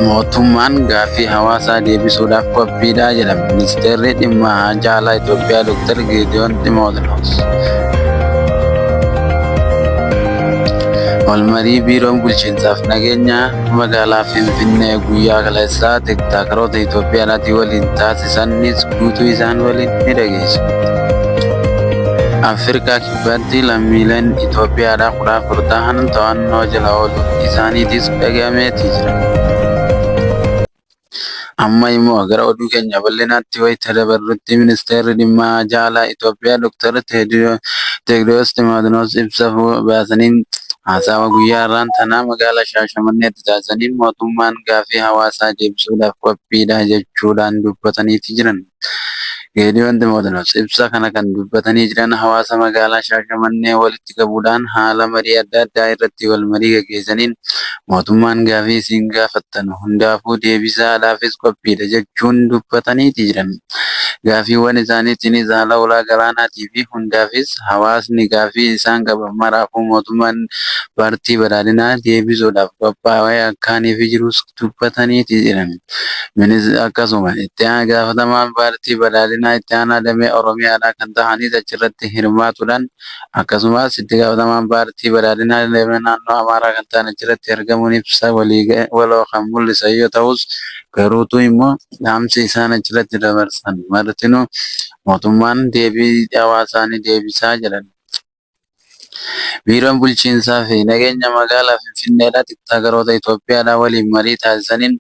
Mootummaan gaaffii hawaasaa deebisuudhaaf qophiidha jedha Ministeerri dhimma alaa Itoophiyaa Dr. Gideon Timootewos. Walmarii Biiroon Bulchiinsaaf Nageenya magaalaa Finfinnee guyyaa kaleessaa tiktaakeroota Itoophiyaadhaatii waliin taasisanis guutuu isaan waliin ni dhageessu. Afrikaa Kibbaatti lammiileen Itoophiyaadhaa 14 ta'an to'annoo jala ooluun isaaniitis dhagahameetii jira. Amma immoo gara oduu keenya bal'inaatti wayita dabarrutti Ministeerri dhimma alaa Itoophiyaa Dr. Teediroos Ximaatiyoos ibsa baasaniin haasawa guyyaa irraan tanaa magaalaa Shaashamanneetti taasisaniin mootummaan gaaffii hawaasaa deebisuudhaaf qophiidha jechuudhaan dubbataniitii jiran. Gideon Timootewos ibsa kana kan dubbatanii jiran hawaasa magaalaa Shaashamannee walitti qabuudhaan haala marii adda addaa irratti wal marii gaggeessaniin mootummaan gaaffii isin gaafattan hundaafuu deebisaadhaafis qophiidha jechuun dubbataniitii jiran. Gaaffiiwwan isaaniitiinis haala ulaa galaanaatii fi hundaafis hawaasni gaaffii isaan qaban maraafuu mootummaan paartii badhaadhinaa deebisuudhaaf qophaa'ee akkaaniif jirus dubbataniitii jiran. Akkasuma itti gaafatamaan paartii badhaadhinaa itti aanaa damee Oromiyaadhaa kan ta'anis achirratti hirmaatuudhaan akkasumas itti gaafatamaan paartii badhaadhinaa damee naannoo Amaaraa kan ta'an achirratti argamuun ibsa waloo kan mul'isan yoo ta'us garuutu immoo dhaamsi isaan achirratti dabarsan martinuu mootummaan deebii hawaasaa ni deebisaa jedhan. Biiroon Bulchiinsaa fi Nageenya magaalaa Finfinneedhaa tiktaakeroota Itoophiyaadhaa waliin marii taasisaniin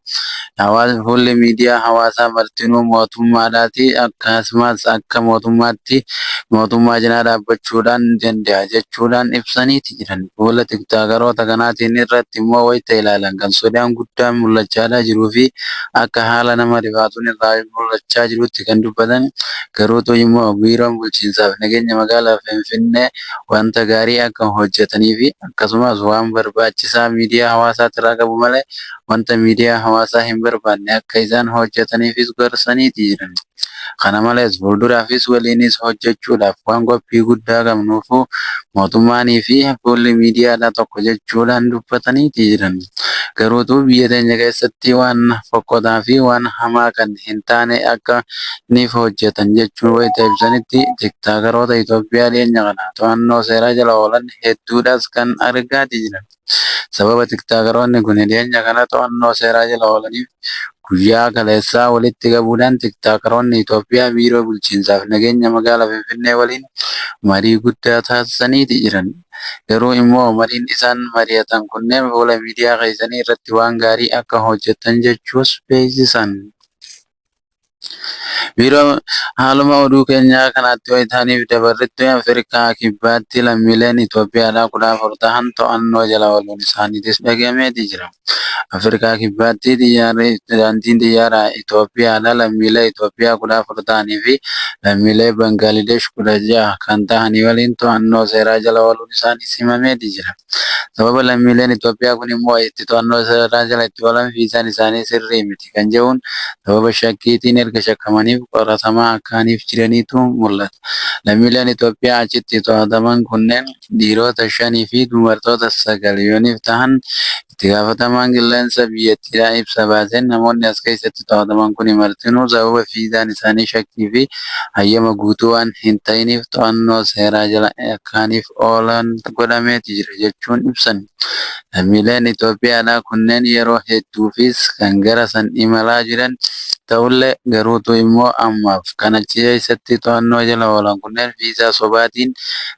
fuulli miidiyaa hawaasaa martinuu mootummaadhaati akkasumas akka mootummaa cinaa dhaabbachuudhaan danda'a jechuudhaan ibsaniiti jiran. Fuula tiktaakeroota kanaatiin irratti immoo wayita ilaalan kan sodaan guddaan mul'achaa jiruu fi akka haala nama rifaatuun irraa mul'achaa jirutti kan dubbatan garuutu immoo Biiroon Bulchiinsaa fi Nageenya magaalaa Finfinnee wanta gaarii akka hojjetanii fi akkasumas waan barbaachisaa miidiyaa hawaasaatti irraa qabu malee wanta miidiyaa hawaasaa hin barbaanne akka isaan hojjetaniifis gorsaniiti jiran. Kana malees fuulduraafis waliinis hojjechuudhaaf waan qophii guddaa qabnuufu mootummaanii fi fuulli miidiyaadhaa tokko jechuudhaan dubbataniiti jiran. Garuutu biyya teenya keessatti waan fokkotaa fi waan hamaa kan hin taane akka niif hojjetan jechuun wayita ibsanitti tiktaakeroota Itoophiyaa dhiyeenya kana to'annoo seeraa jala oolan hedduudhaas kan argaati jiran. Sababa tiktaakeroonni kun dhiyeenya kana to'annoo seeraa jala oolaniif guyyaa kaleessaa walitti qabuudhaan tiktaakeroonni Itoophiyaa Biiroo Bulchiinsaa fi Nageenya magaalaa Finfinnee waliin marii guddaa taasisaniiti jiran. Garuu immoo mariin isaan mari'atan kunneen fuula miidiyaa keessanii irratti waan gaarii akka hojjetan jechuus beeksisan. Biiroo haaluma oduu keenyaa kanaatti wayitaaniif dabarretti Afrikaa Kibbaatti lammiileen Itoophiyaadhaa 14 ta'an to'annoo jala ooluun isaaniitis dhagahameeti jira. Afrikaa Kibbaatti daandiin xiyyaaraa Itoophiyaadhaa lammiilee Itoophiyaa 14 ta'anii fi lammiilee Bangladesh 16 kan ta'anii waliin to'annoo seeraa jala ooluun isaanii himameeti jira. Sababa lammiileen Itoophiyaa kun immoo itti to'annoo seeraa jala itti oolan viizaan isaanii sirrii miti kan jedhuun sababa shakkiitiin erga shakkamaniif qoratamaa akkaaniif jiraniitu mul'ata. Lammiileen Itoophiyaa achitti to'ataman kunneen dhiirota 5 fi dubartoota 9 yooniif ta'an itti gaafatamaan qilleensa biyyattiidhaa ibsa baaseen namoonni as keessatti to'ataman kun martinuu sababa viizaan isaanii shakkii fi hayyama guutuu waan hin ta'iniif to'annoo seeraa jala akkaaniif oolan godhameeti jira jechuun ibsan. Lammiileen Itoophiyaadhaa kunneen yeroo hedduufis kan gara san imalaa jiran ta'ullee garuutu immoo ammaaf kan achi keessatti to'annoo jala oolan kunneen viizaa sobaatiin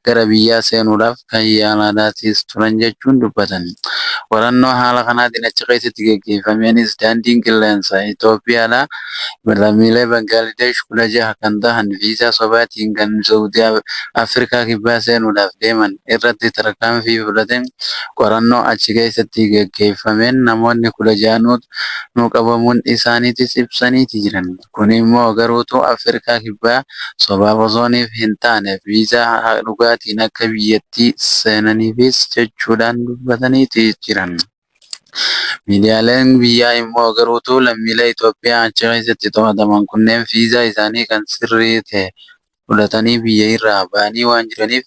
gara biyyaa seenuudhaaf kan yaalaadhaatis turan jechuun dubbatan. Qorannoo haala kanaatiin achi keessatti gaggeeffameenis daandiin qilleensaa Itoophiyaadhaa lammiilee Bangladesh 16 kan ta'an viizaa sobaatiin kan Saawudii Afrikaa Kibbaa seenuudhaaf deeman irratti tarkaanfii fudhateen qorannoo achi keessatti gaggeeffameen namoonni 16 nu qabamuun isaaniitis ibsaniiti jiran. Kun immoo garuutu Afrikaa Kibbaa sobaaf osooniif hin taane viizaa dhugaatiin akka biyyattii seenaniifis jechuudhaan dubbataniiti jiran. Miidiyaaleen biyyaa immoo garuutu lammiilee Itoophiyaa achi keessatti to'ataman kunneen viizaa isaanii kan sirrii ta'e fudhatanii biyya irraa ba'anii waan jiraniif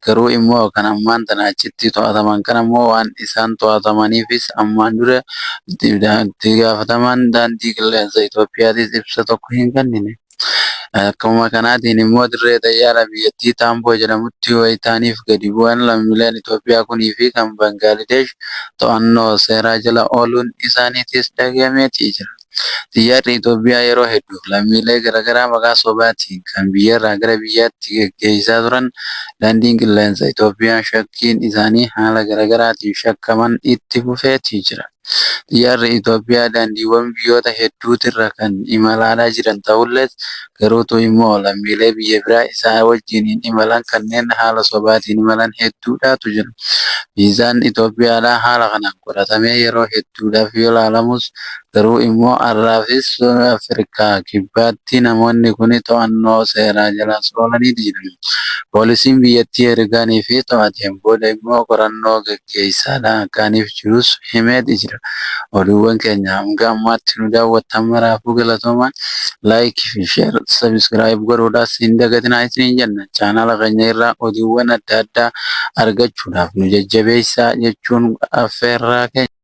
garuu immoo kan ammaan tana achitti to'ataman kan ammoo waan isaan to'atamaniifis ammaan dura itti gaafatamaan daandii qilleensa Itoophiyaatis ibsa tokko hin kennine. Akkuma kanaatiin immoo dirree xayyaaraa biyyattii Taamboo jedhamutti wayitaaniif gadi bu'an lammiileen Itoophiyaa kunii fi kan Bangaadesh to'annoo seeraa jala ooluun isaaniitis dhagahameetii jira. Xiyyaarri Itoophiyaa yeroo hedduu lammiilee garaagaraa maqaa sobaatiin kan biyyarraa gara biyyaatti geggeessaa turan daandiin qilleensa Itoophiyaa shakkiin isaanii haala garaagaraatiin shakkaman itti fufeetii jira. Xiyyaarri Itoophiyaa daandiiwwan biyyoota hedduutirra kan imalaa jiran ta'ullees garuutu immoo lammiilee biyya biraa isaa wajjin imalan kanneen haala sobaatiin imalan hedduudhaatu jira. Viizaan Itoophiyaadhaa haala kanaan qoratamee yeroo hedduudhaaf yoo ilaalamus garuu immoo har'aafis Afrikaa kibbaatti namoonni kun to'annoo seeraa jala oolanii jiru. Poolisiin biyyattii ergaanii fi to'ateen booda immoo qorannoo gaggeessaadha akkaaniif jirus himeeti jira. Oduuwwan keenya hanga ammaatti nu daawwattan maraafuu galatoomaa laayikii fi sheer sabiskiraayib godhuudhaas hin dagatinaa isiniin jenna. Chaanala keenya irraa oduuwwan adda addaa argachuudhaaf nu jajjabeessaa jechuun affeerraa keenya.